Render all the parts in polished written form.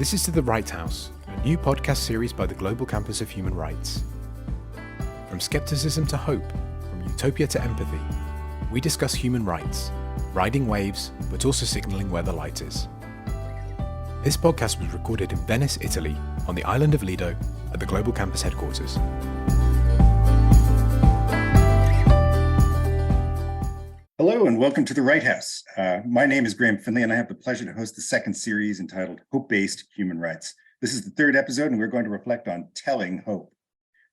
This is To the Right House, a new podcast series by the Global Campus of Human Rights. From skepticism to hope, from utopia to empathy, we discuss human rights, riding waves, but also signaling where the light is. This podcast was recorded in Venice, Italy, on the island of Lido, at the Global Campus headquarters. Hello and welcome to The Right House. My name is Graham Finley and I have the pleasure to host the second series entitled Hope-Based Human Rights. This is the third episode and we're going to reflect on telling hope.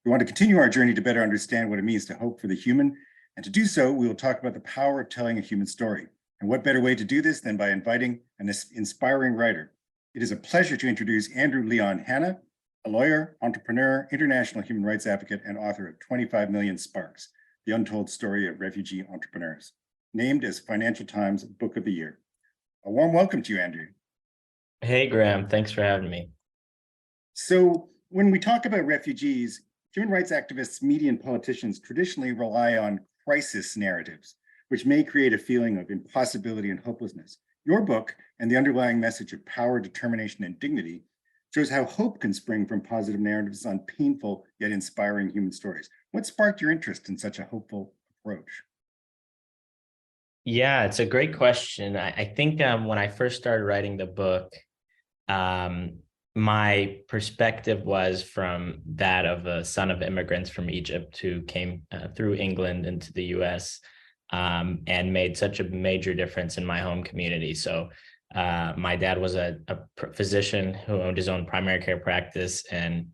We want to continue our journey to better understand what it means to hope for the human, and to do so, we will talk about the power of telling a human story. And what better way to do this than by inviting an inspiring writer. It is a pleasure to introduce Andrew Leon Hanna, a lawyer, entrepreneur, international human rights advocate, and author of 25 Million Sparks, The Untold Story of Refugee Entrepreneurs, named as Financial Times Book of the Year. A warm welcome to you, Andrew. Hey, Graham. Thanks for having me. So when we talk about refugees, human rights activists, media, and politicians traditionally rely on crisis narratives, which may create a feeling of impossibility and hopelessness. Your book and the underlying message of power, determination, and dignity shows how hope can spring from positive narratives on painful yet inspiring human stories. What sparked your interest in such a hopeful approach? Yeah, it's a great question. I think when I first started writing the book, my perspective was from that of a son of immigrants from Egypt who came through England into the US and made such a major difference in my home community. So my dad was a physician who owned his own primary care practice and,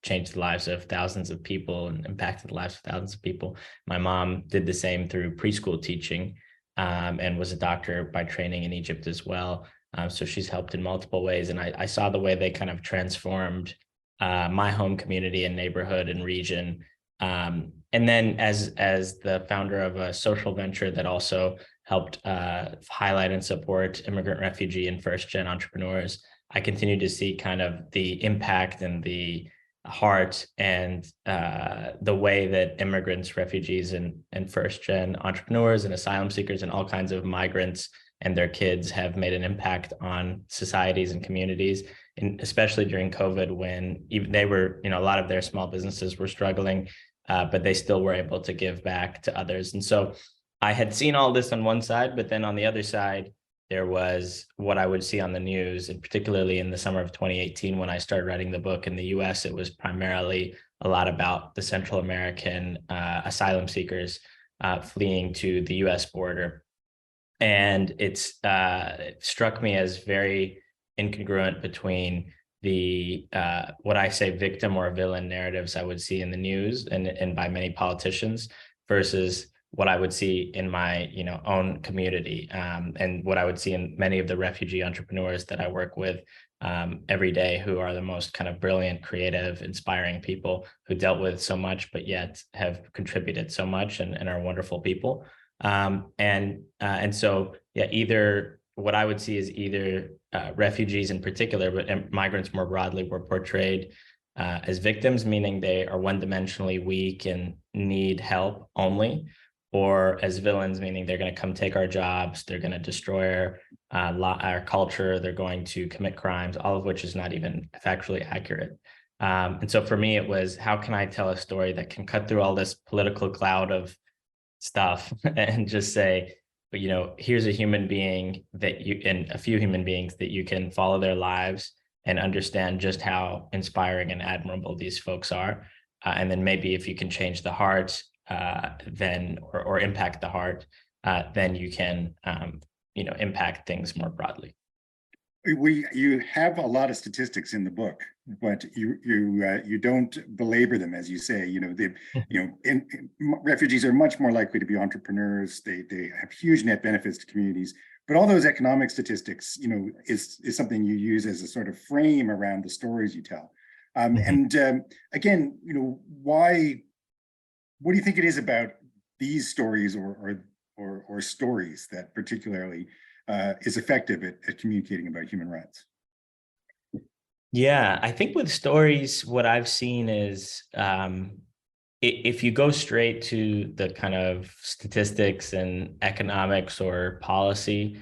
changed the lives of thousands of people and impacted the lives of thousands of people. My mom did the same through preschool teaching. And was a doctor by training in Egypt as well. So she's helped in multiple ways. And I saw the way they kind of transformed my home community and neighborhood and region. And then as the founder of a social venture that also helped highlight and support immigrant, refugee, and first-gen entrepreneurs, I continue to see kind of the impact and the heart and the way that immigrants, refugees, and first-gen entrepreneurs and asylum seekers and all kinds of migrants and their kids have made an impact on societies and communities, and especially during COVID when even they were, a lot of their small businesses were struggling, but they still were able to give back to others. And so I had seen all this on one side, but then on the other side, there was what I would see on the news, and particularly in the summer of 2018, when I started writing the book in the US, it was primarily a lot about the Central American asylum seekers fleeing to the US border. And it struck me as very incongruent between the what I say victim or villain narratives I would see in the news and by many politicians versus what I would see in my own community and what I would see in many of the refugee entrepreneurs that I work with every day, who are the most kind of brilliant, creative, inspiring people who dealt with so much, but yet have contributed so much and are wonderful people. And so, yeah, either what I would see is either refugees in particular, but migrants more broadly, were portrayed as victims, meaning they are one-dimensionally weak and need help only, or as villains, meaning they're going to come take our jobs, they're going to destroy our culture, they're going to commit crimes, all of which is not even factually accurate. And so for me, it was, how can I tell a story that can cut through all this political cloud of stuff and just say, here's a human being and a few human beings that you can follow their lives and understand just how inspiring and admirable these folks are. And then maybe if you can change the heart, then or impact the heart, then you can impact things more broadly. You have a lot of statistics in the book, but you don't belabor them, as you say. Refugees are much more likely to be entrepreneurs. They have huge net benefits to communities. But all those economic statistics, is something you use as a sort of frame around the stories you tell. And again, what do you think it is about these stories or stories that particularly is effective at communicating about human rights? Yeah, I think with stories, what I've seen is if you go straight to the kind of statistics and economics or policy,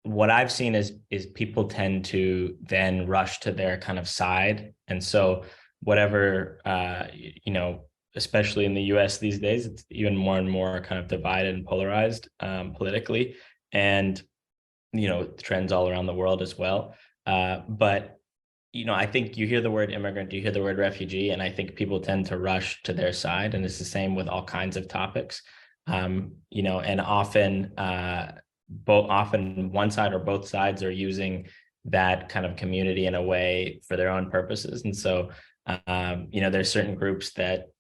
what I've seen is people tend to then rush to their kind of side. And so whatever, especially in the US these days, it's even more and more kind of divided and polarized politically, and, trends all around the world as well. But I think you hear the word immigrant, you hear the word refugee, and I think people tend to rush to their side. And it's the same with all kinds of topics. And often one side or both sides are using that kind of community in a way for their own purposes. And so, there's certain groups that,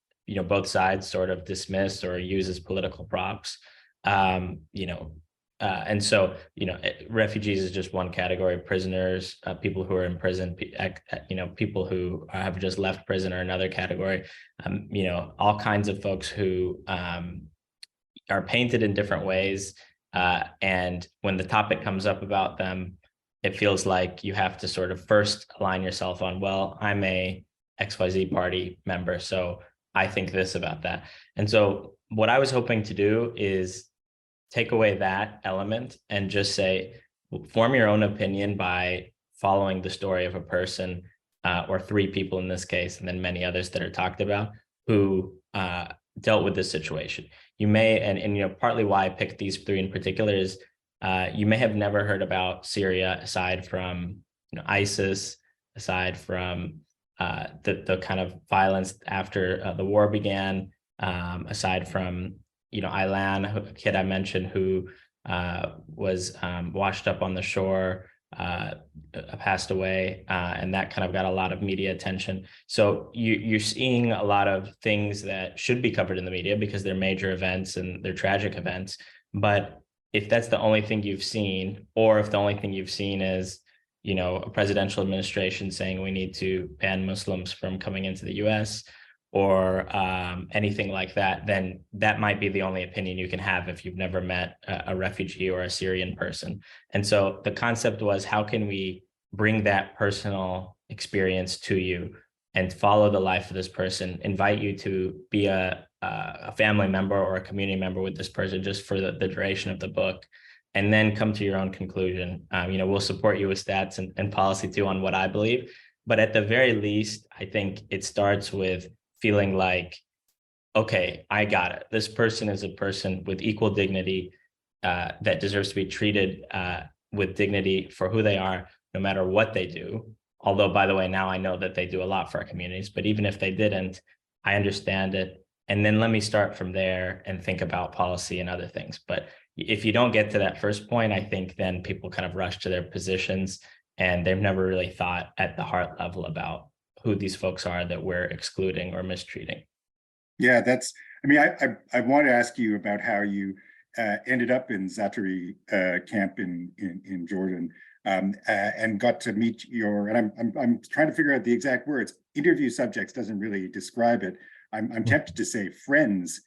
both sides sort of dismiss or use as political props. And so, refugees is just one category. Prisoners, people who are in prison, people who have just left prison are another category. All kinds of folks who are painted in different ways. And when the topic comes up about them, it feels like you have to sort of first align yourself on, well, I'm a XYZ party member, so I think this about that. And so what I was hoping to do is take away that element and just say, form your own opinion by following the story of a person, or three people in this case, and then many others that are talked about, who dealt with this situation. You may, and partly why I picked these three in particular is you may have never heard about Syria aside from ISIS, aside from the kind of violence after the war began, aside from Ilan, a kid I mentioned who was washed up on the shore, passed away, and that kind of got a lot of media attention. So you're seeing a lot of things that should be covered in the media because they're major events and they're tragic events. But if that's the only thing you've seen, or if the only thing you've seen is a presidential administration saying we need to ban Muslims from coming into the US, or anything like that, then that might be the only opinion you can have if you've never met a refugee or a Syrian person. And so the concept was, how can we bring that personal experience to you and follow the life of this person, invite you to be a family member or a community member with this person just for the duration of the book, and then come to your own conclusion. We'll support you with stats and policy too on what I believe. But at the very least, I think it starts with feeling like, okay, I got it. This person is a person with equal dignity, that deserves to be treated with dignity for who they are, no matter what they do. Although, by the way, now I know that they do a lot for our communities, but even if they didn't, I understand it. And then let me start from there and think about policy and other things. But if you don't get to that first point, I think then people kind of rush to their positions and they've never really thought at the heart level about who these folks are that we're excluding or mistreating. Yeah, I want to ask you about how you ended up in Zaatari camp in Jordan, and got to meet and I'm trying to figure out the exact words. Interview subjects doesn't really describe it. I'm tempted to say friends,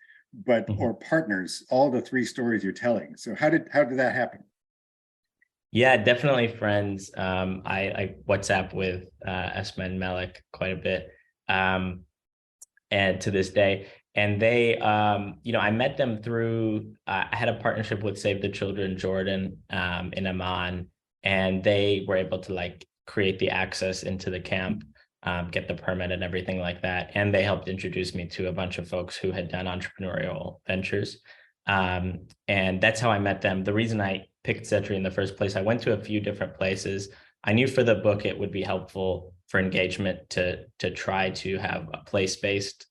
but or partners. All the three stories you're telling. So how did that happen? Yeah, definitely friends. I WhatsApp with Esma and Malik quite a bit, and to this day. And they, I met them through, I had a partnership with Save the Children Jordan in Amman, and they were able to create the access into the camp, get the permit and everything like that. And they helped introduce me to a bunch of folks who had done entrepreneurial ventures. And that's how I met them. The reason I picked Zaatari in the first place, I went to a few different places. I knew for the book it would be helpful for engagement to try to have a place-based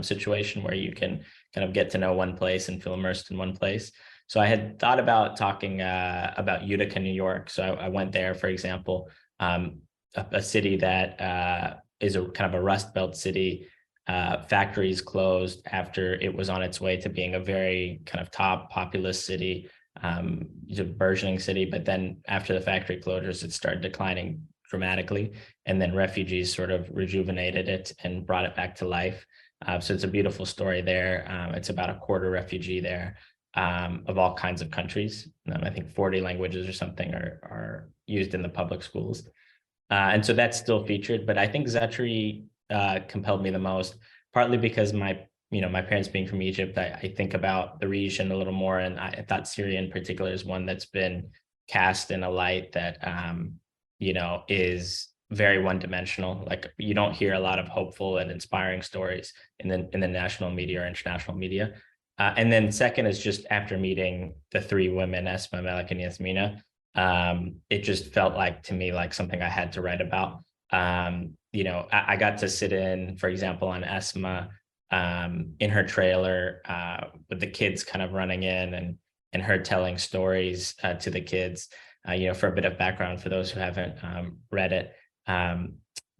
situation where you can kind of get to know one place and feel immersed in one place. So I had thought about talking about Utica, New York. So I went there, for example, a city that is a kind of a Rust Belt city. Factories closed after it was on its way to being a very kind of top populous city, a burgeoning city. But then after the factory closures, it started declining dramatically. And then refugees sort of rejuvenated it and brought it back to life. So it's a beautiful story there. It's about a quarter refugee there, of all kinds of countries. I think 40 languages or something are used in the public schools. And so that's still featured. But I think Zaatari compelled me the most, partly because my parents being from Egypt, I think about the region a little more. And I thought Syria in particular is one that's been cast in a light that, is very one-dimensional. Like, you don't hear a lot of hopeful and inspiring stories in the national media or international media. And then second is just after meeting the three women, Esma, Melek, and Yasmina, it just felt like to me like something I had to write about. I got to sit in, for example, on Esma, in her trailer, with the kids kind of running in and her telling stories to the kids. For a bit of background for those who haven't read it,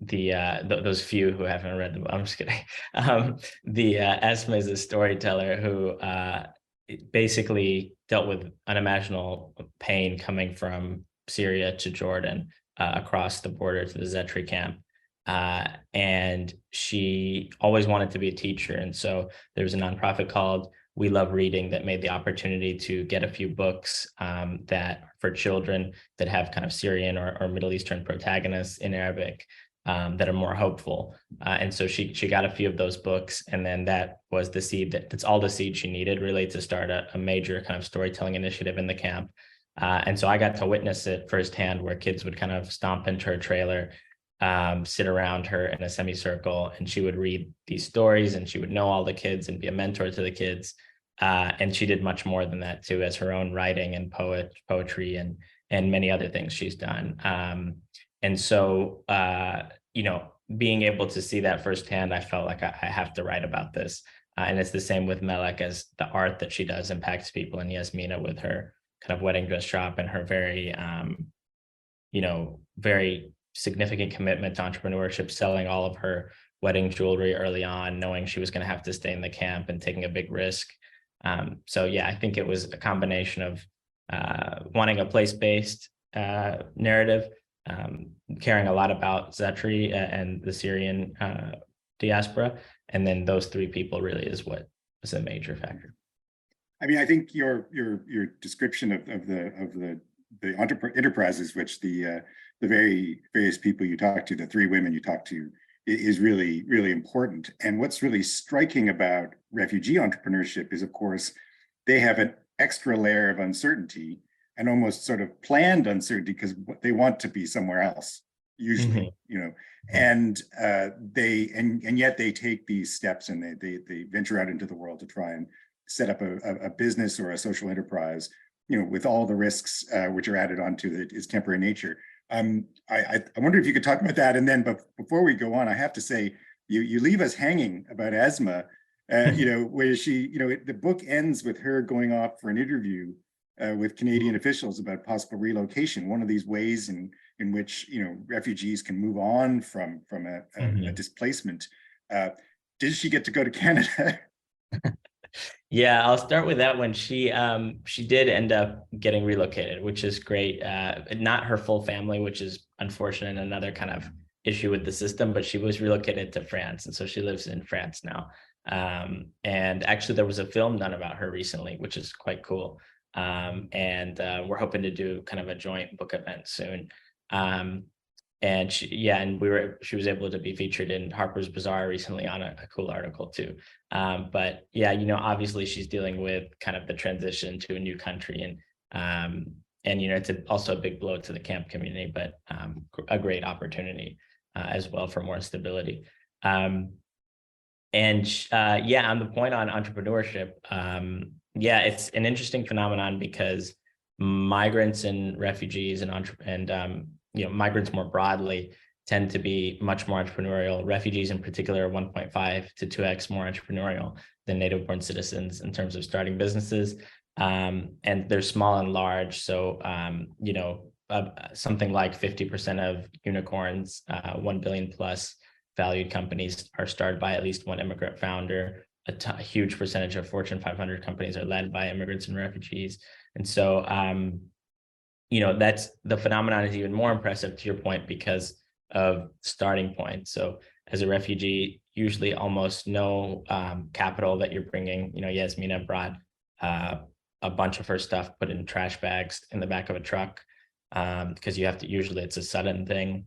those few who haven't read the book, I'm just kidding. Esma is a storyteller who basically dealt with unimaginable pain coming from Syria to Jordan, across the border to the Zetri camp. And she always wanted to be a teacher. And so there was a nonprofit called We Love Reading that made the opportunity to get a few books that for children that have kind of Syrian or Middle Eastern protagonists in Arabic, that are more hopeful. And so she got a few of those books, and then that was the seed that's all the seed she needed really to start a major kind of storytelling initiative in the camp. And so I got to witness it firsthand, where kids would kind of stomp into her trailer, sit around her in a semicircle, and she would read these stories, and she would know all the kids and be a mentor to the kids. And she did much more than that too, as her own writing and poetry and many other things she's done. And so, being able to see that firsthand, I felt like I have to write about this. And it's the same with Melek, as the art that she does impacts people, and Yasmina with her kind of wedding dress shop and her very, very significant commitment to entrepreneurship, selling all of her wedding jewelry early on, knowing she was going to have to stay in the camp and taking a big risk. So yeah, I think it was a combination of wanting a place-based narrative, caring a lot about Zetri and the Syrian diaspora, and then those three people really is what was a major factor. I mean, I think your description of the enterprises, which the very various people you talked to, the three women you talked to, is really, really important. And what's really striking about refugee entrepreneurship is, of course, they have an extra layer of uncertainty, and almost sort of planned uncertainty, because they want to be somewhere else, usually, and yet they take these steps, and they venture out into the world to try and set up a business or a social enterprise, with all the risks which are added onto its temporary nature. I wonder if you could talk about that. And then, but before we go on, I have to say, you leave us hanging about Esma, where she, the book ends with her going off for an interview with Canadian officials about possible relocation. One of these ways in which refugees can move on from a displacement. Did she get to go to Canada? Yeah, I'll start with that one. She did end up getting relocated, which is great. Not her full family, which is unfortunate, and another kind of issue with the system, but she was relocated to France, and so she lives in France now. And actually there was a film done about her recently, which is quite cool. And we're hoping to do kind of a joint book event soon. And she was able to be featured in Harper's Bazaar recently on a cool article too. But yeah, obviously she's dealing with kind of the transition to a new country, and it's also a big blow to the camp community, but a great opportunity as well for more stability. On the point on entrepreneurship, it's an interesting phenomenon, because migrants and refugees and migrants more broadly tend to be much more entrepreneurial. Refugees in particular are 1.5 to 2x more entrepreneurial than native-born citizens in terms of starting businesses. And they're small and large. So, something like 50% of unicorns, 1 billion plus valued companies, are started by at least one immigrant founder. A huge percentage of Fortune 500 companies are led by immigrants and refugees. And so, that's the phenomenon is even more impressive, to your point, because of starting point. So as a refugee, usually almost no capital that you're bringing. Yasmina brought a bunch of her stuff put in trash bags in the back of a truck, because usually it's a sudden thing.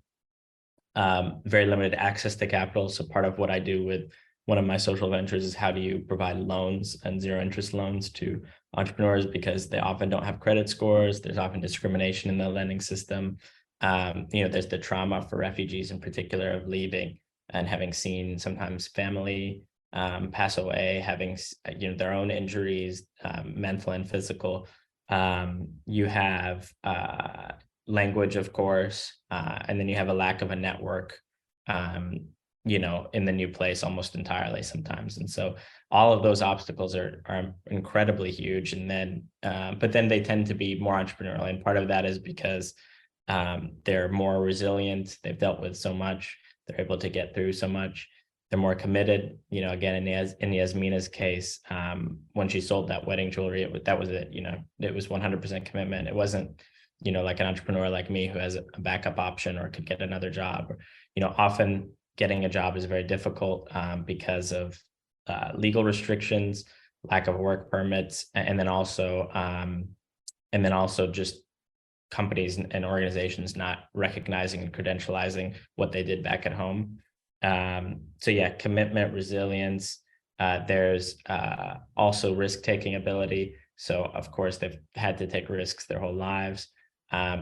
Very limited access to capital. So part of what I do with one of my social ventures is how do you provide loans and zero interest loans to entrepreneurs because they often don't have credit scores. There's often discrimination in the lending system. There's the trauma for refugees in particular of leaving and having seen sometimes family pass away, having their own injuries, mental and physical. You have language, of course, and then you have a lack of a network, in the new place almost entirely sometimes. And so all of those obstacles are incredibly huge. And then, but then they tend to be more entrepreneurial. And part of that is because they're more resilient. They've dealt with so much. They're able to get through so much. They're more committed. Again, in Yasmina's case, when she sold that wedding jewelry, that was it. It was 100% commitment. It wasn't, like an entrepreneur like me who has a backup option or could get another job. Often getting a job is very difficult because of legal restrictions, lack of work permits, and then also just companies and organizations not recognizing and credentializing what they did back at home. Commitment, resilience. There's also risk-taking ability. So of course they've had to take risks their whole lives.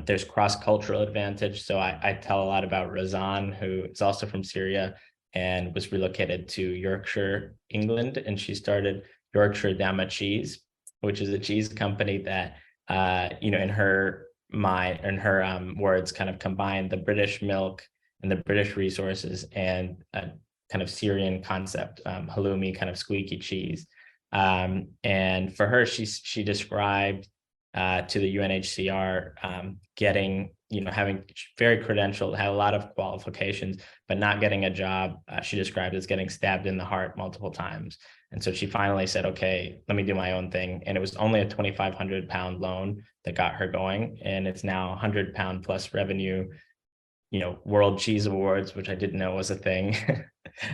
There's cross-cultural advantage. So I tell a lot about Razan, who is also from Syria and was relocated to Yorkshire, England, and she started Yorkshire Dama Cheese, which is a cheese company that, in her words, kind of combined the British milk and the British resources and a kind of Syrian concept, halloumi, kind of squeaky cheese. And for her, she described to the UNHCR having very credentialed, had a lot of qualifications, but not getting a job. She described as getting stabbed in the heart multiple times. And so she finally said, okay, let me do my own thing. And it was only a 2,500 pound loan that got her going. And it's now 100 pound plus revenue, World Cheese Awards, which I didn't know was a thing.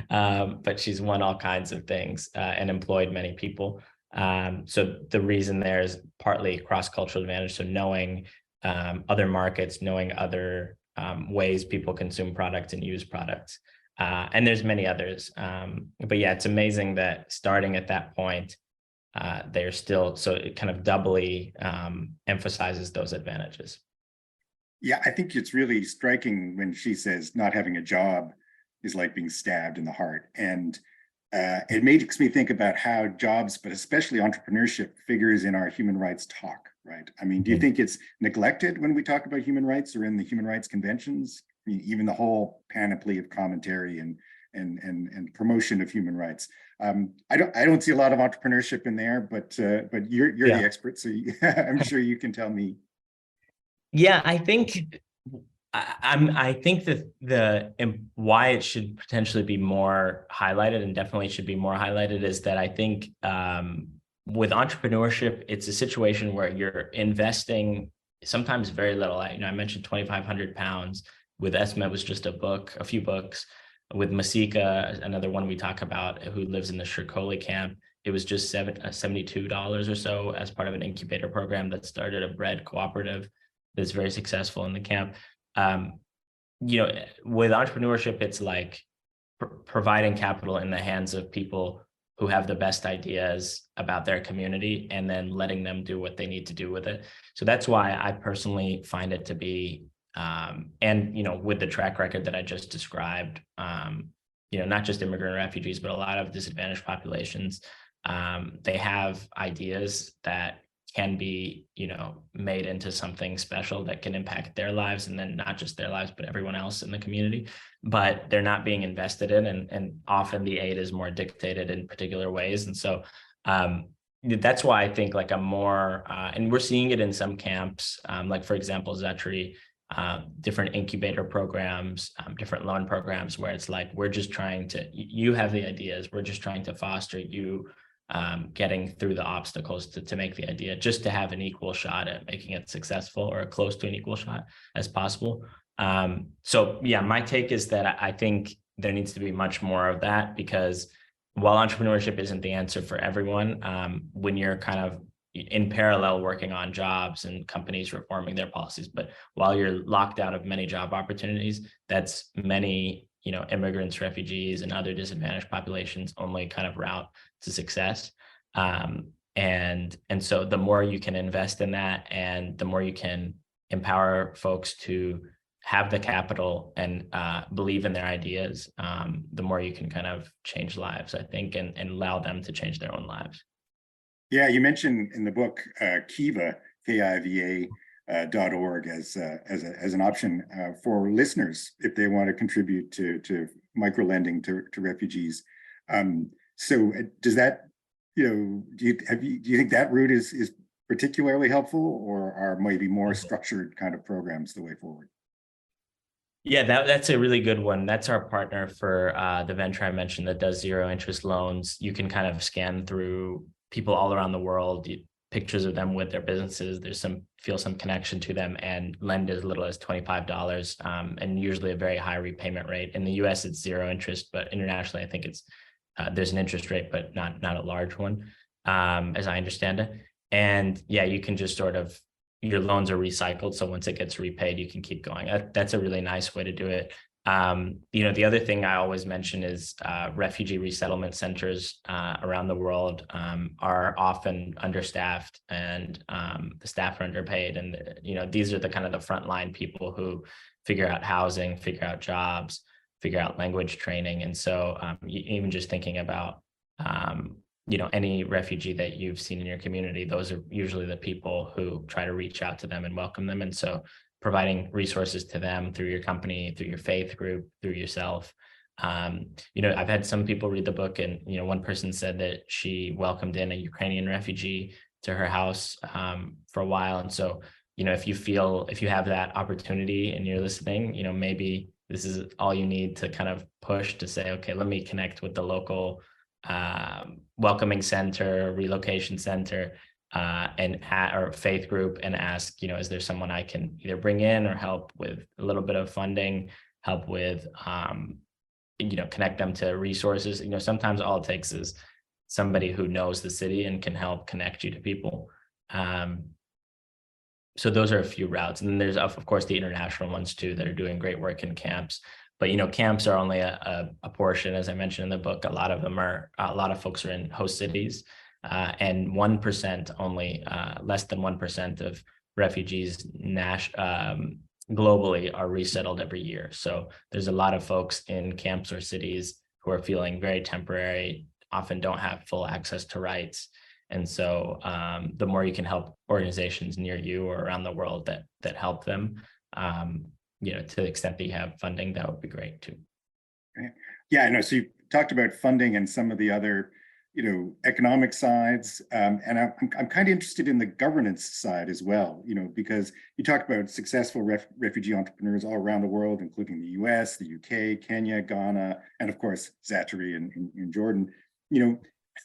But she's won all kinds of things and employed many people. So the reason there is partly cross-cultural advantage. So knowing other markets, knowing other ways people consume products and use products. And there's many others. But yeah, it's amazing that starting at that point, they're still, so it kind of doubly emphasizes those advantages. Yeah, I think it's really striking when she says not having a job is like being stabbed in the heart. And it makes me think about how jobs, but especially entrepreneurship, figures in our human rights talk, right? I mean, do you think it's neglected when we talk about human rights or in the human rights conventions? I mean, even the whole panoply of commentary and promotion of human rights. I don't see a lot of entrepreneurship in there, but you're the expert, so I'm sure you can tell me. Yeah, I think that why it should potentially be more highlighted, and definitely should be more highlighted, is that I think with entrepreneurship, it's a situation where you're investing sometimes very little. I mentioned 2,500 pounds. With Esma, it was just a few books. With Masika, another one we talk about, who lives in the Shirkoli camp, it was just $72 or so as part of an incubator program that started a bread cooperative that's very successful in the camp. With entrepreneurship, it's like providing capital in the hands of people who have the best ideas about their community and then letting them do what they need to do with it. So that's why I personally find it to be, with the track record that I just described, not just immigrant and refugees, but a lot of disadvantaged populations, they have ideas that can be, made into something special that can impact their lives, and then not just their lives, but everyone else in the community. But they're not being invested in, and often the aid is more dictated in particular ways. And so that's why I think like a more, and we're seeing it in some camps, like for example, Zatri, different incubator programs, different loan programs, where it's like, we're just trying to, you have the ideas, we're just trying to foster you getting through the obstacles to make the idea, just to have an equal shot at making it successful, or close to an equal shot as possible. So yeah, my take is that I think there needs to be much more of that, because while entrepreneurship isn't the answer for everyone, when you're kind of in parallel working on jobs and companies reforming their policies, but while you're locked out of many job opportunities, that's many immigrants, refugees, and other disadvantaged populations only kind of route to success. And so the more you can invest in that, and the more you can empower folks to have the capital and believe in their ideas, the more you can kind of change lives, I think, and allow them to change their own lives. Yeah, you mentioned in the book Kiva, KIVA.org as an option for listeners if they want to contribute to microlending to refugees. So does that, do you think that route is particularly helpful, or are maybe more structured kind of programs the way forward? Yeah, that's a really good one. That's our partner for the venture I mentioned that does zero interest loans. You can kind of scan through people all around the world, pictures of them with their businesses. Feel some connection to them, and lend as little as $25, and usually a very high repayment rate. In the US, it's zero interest, but internationally, I think it's there's an interest rate, but not a large one, as I understand it. And yeah, you can just sort of, your loans are recycled. So once it gets repaid, you can keep going. That's a really nice way to do it. The other thing I always mention is refugee resettlement centers around the world are often understaffed, and the staff are underpaid. And, these are the kind of the frontline people who figure out housing, figure out jobs, figure out language training. And so even just thinking about, any refugee that you've seen in your community, those are usually the people who try to reach out to them and welcome them. And so providing resources to them through your company, through your faith group, through yourself. I've had some people read the book, and, one person said that she welcomed in a Ukrainian refugee to her house for a while. And so, if you have that opportunity and you're listening, maybe this is all you need to kind of push to say, okay, let me connect with the local welcoming center, relocation center, or faith group, and ask, is there someone I can either bring in or help with a little bit of funding, help with, connect them to resources. Sometimes all it takes is somebody who knows the city and can help connect you to people. So those are a few routes. And then there's, of course, the international ones too, that are doing great work in camps. But, camps are only a portion, as I mentioned in the book. A lot of folks are in host cities, and 1% only, less than 1% of refugees globally are resettled every year. So there's a lot of folks in camps or cities who are feeling very temporary, often don't have full access to rights. And so the more you can help organizations near you or around the world that help them, to the extent that you have funding, that would be great too. Right. Yeah, I know. So you talked about funding and some of the other, economic sides, and I'm kind of interested in the governance side as well. Because you talked about successful refugee entrepreneurs all around the world, including the U.S., the U.K., Kenya, Ghana, and of course Zaatari in Jordan.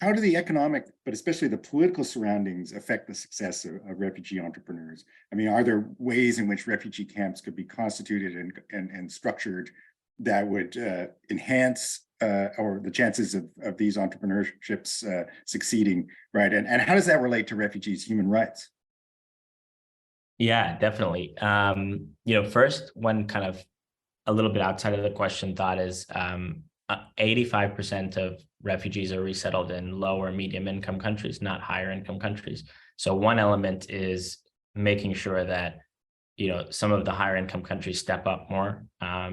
How do the economic, but especially the political surroundings, affect the success of refugee entrepreneurs? I mean, are there ways in which refugee camps could be constituted and structured that would enhance or the chances of these entrepreneurships succeeding, right? And how does that relate to refugees' human rights? Yeah, definitely. First, one kind of a little bit outside of the question thought is 85% of refugees are resettled in low or medium income countries, not higher income countries. So one element is making sure that, some of the higher income countries step up more. But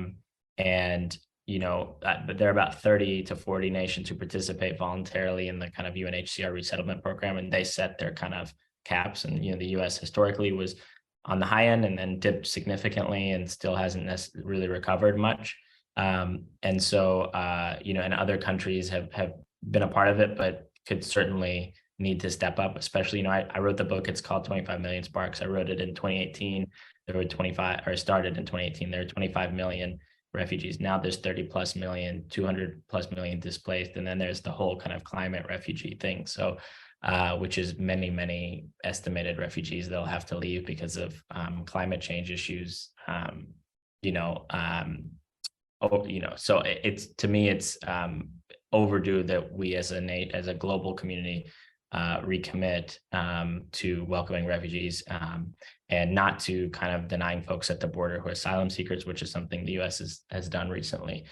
there are about 30 to 40 nations who participate voluntarily in the kind of UNHCR resettlement program, and they set their kind of caps. And, the US historically was on the high end and then dipped significantly and still hasn't really recovered much. And so, and other countries have been a part of it, but could certainly need to step up, especially, I wrote the book, it's called 25 Million Sparks. I wrote it in 2018. Started in 2018, there were 25 million refugees. Now there's 30 plus million, 200 plus million displaced. And then there's the whole kind of climate refugee thing. So, which is many estimated refugees they'll have to leave because of climate change issues. So it's, to me, it's overdue that we as a global community recommit to welcoming refugees, and not to kind of denying folks at the border who are asylum seekers, which is something the US has done recently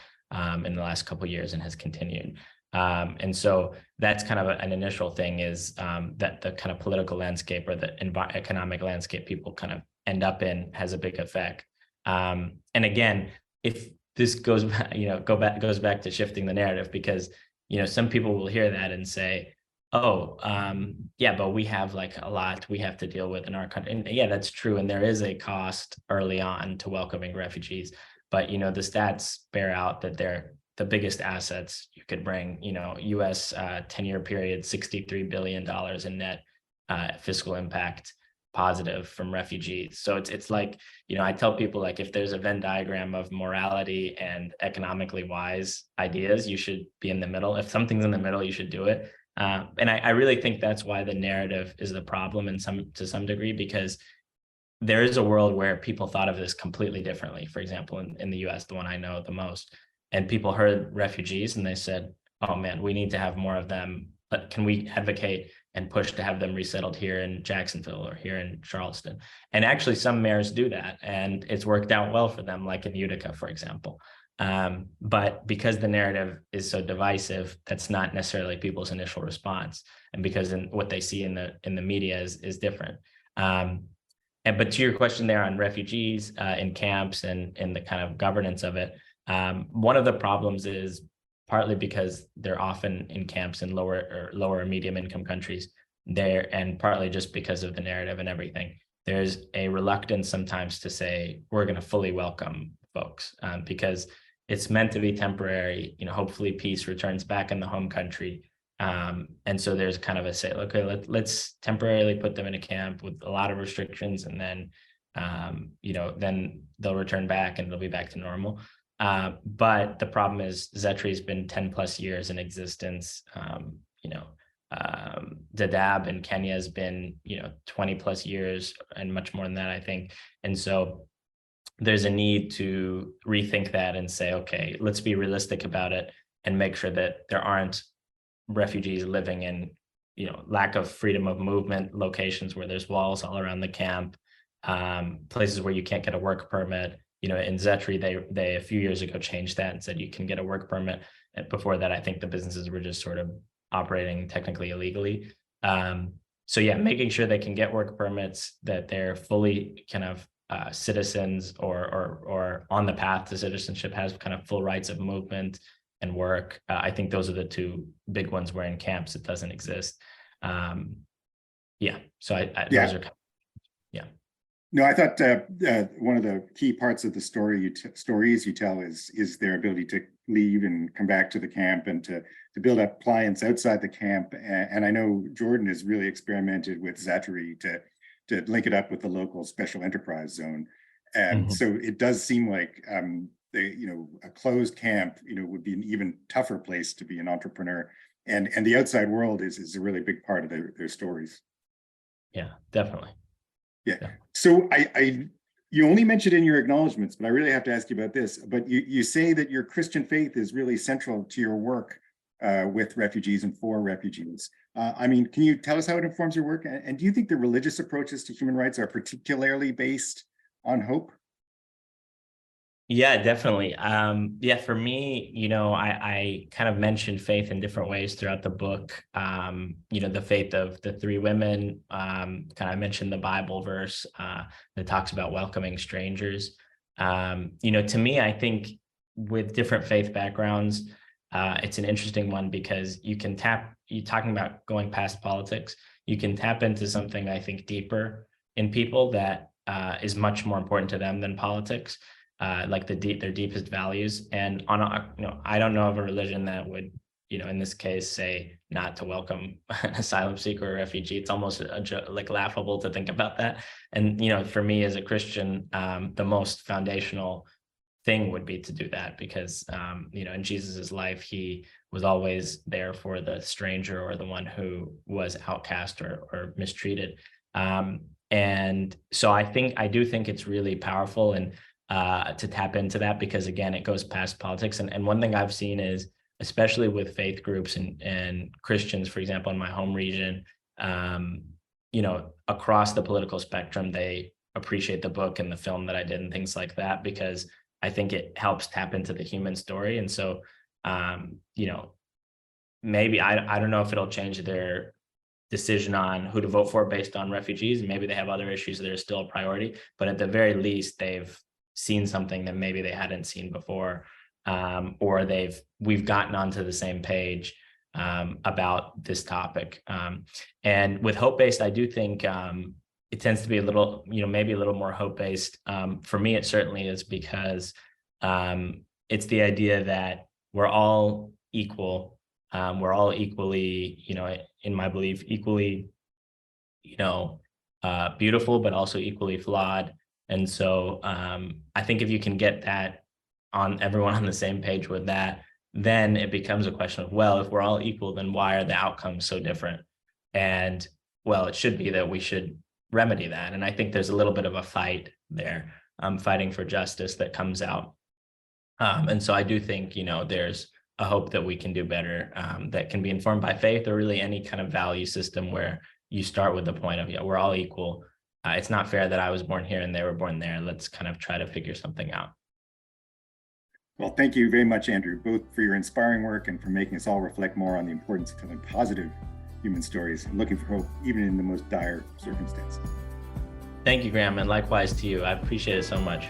in the last couple of years and has continued. And so that's kind of an initial thing, is that the kind of political landscape or the economic landscape people kind of end up in has a big effect. And again, if this goes back, goes back to shifting the narrative, because some people will hear that and say, oh, yeah, but we have like a lot we have to deal with in our country. And yeah, that's true. And there is a cost early on to welcoming refugees. But, the stats bear out that they're the biggest assets you could bring. US 10-year period, $63 billion in net fiscal impact positive from refugees. So it's like, I tell people, like, if there's a Venn diagram of morality and economically wise ideas, you should be in the middle. If something's in the middle, you should do it. And I really think that's why the narrative is the problem to some degree, because there is a world where people thought of this completely differently. For example, in the US, the one I know the most, and people heard refugees and they said, oh man, we need to have more of them. But can we advocate and push to have them resettled here in Jacksonville or here in Charleston? And actually some mayors do that, and it's worked out well for them, like in Utica, for example. But because the narrative is so divisive, that's not necessarily people's initial response. And because what they see in the media is different. But to your question there on refugees in camps and the kind of governance of it, one of the problems is partly because they're often in camps in lower or medium income countries there, and partly just because of the narrative and everything. There's a reluctance sometimes to say we're going to fully welcome folks because it's meant to be temporary. Hopefully peace returns back in the home country. And so there's kind of a say, okay, let's temporarily put them in a camp with a lot of restrictions, and then then they'll return back and it'll be back to normal. But the problem is Zetri's been 10 plus years in existence. Dadaab in Kenya has been 20 plus years and much more than that, I think. And so there's a need to rethink that and say, okay, let's be realistic about it and make sure that there aren't refugees living in lack of freedom of movement locations where there's walls all around the camp, places where you can't get a work permit. In Zetri, they a few years ago changed that and said you can get a work permit. And before that, I think the businesses were just sort of operating technically illegally. So yeah, making sure they can get work permits, that they're fully kind of citizens or on the path to citizenship, has kind of full rights of movement and work. I think those are the two big ones where in camps it doesn't exist. So those are kind of, yeah. No, I thought one of the key parts of the stories you tell is their ability to leave and come back to the camp and to build up clients outside the camp. And I know Jordan has really experimented with Zatari to link it up with the local special enterprise zone. So it does seem like a closed camp would be an even tougher place to be an entrepreneur. And the outside world is a really big part of their stories. Yeah, definitely. Yeah. So you only mentioned in your acknowledgements, but I really have to ask you about this. But you say that your Christian faith is really central to your work with refugees and for refugees. Can you tell us how it informs your work? And do you think the religious approaches to human rights are particularly based on hope? Yeah, definitely. For me, I kind of mentioned faith in different ways throughout the book. The faith of the three women, I mentioned the Bible verse that talks about welcoming strangers. To me, I think with different faith backgrounds, it's an interesting one because you're talking about going past politics. You can tap into something, I think, deeper in people that is much more important to them than politics. Like their deepest values. And I don't know of a religion that would, in this case, say not to welcome an asylum seeker or refugee. It's almost like laughable to think about that. And, for me as a Christian, the most foundational thing would be to do that because, in Jesus's life, he was always there for the stranger or the one who was outcast or mistreated. And so I do think it's really powerful and to tap into that because, again, it goes past politics. And one thing I've seen is, especially with faith groups and Christians, for example, in my home region, across the political spectrum, they appreciate the book and the film that I did and things like that, because I think it helps tap into the human story. And so, maybe I don't know if it'll change their decision on who to vote for based on refugees. Maybe they have other issues that are still a priority, but at the very least, they've seen something that maybe they hadn't seen before, or we've gotten onto the same page about this topic. And with hope-based, I do think it tends to be a little, maybe a little more hope-based. For me, it certainly is, because it's the idea that we're all equal. We're all equally, in my belief, equally, beautiful, but also equally flawed. And so I think if you can get that everyone on the same page with that, then it becomes a question of, well, if we're all equal, then why are the outcomes so different? And well, it should be that we should remedy that. And I think there's a little bit of a fight there, fighting for justice, that comes out. And so I do think, there's a hope that we can do better, that can be informed by faith, or really any kind of value system where you start with the point of, we're all equal. It's not fair that I was born here and they were born there. Let's kind of try to figure something out. Well, thank you very much, Andrew, both for your inspiring work and for making us all reflect more on the importance of telling positive human stories and looking for hope, even in the most dire circumstances. Thank you, Graham, and likewise to you. I appreciate it so much.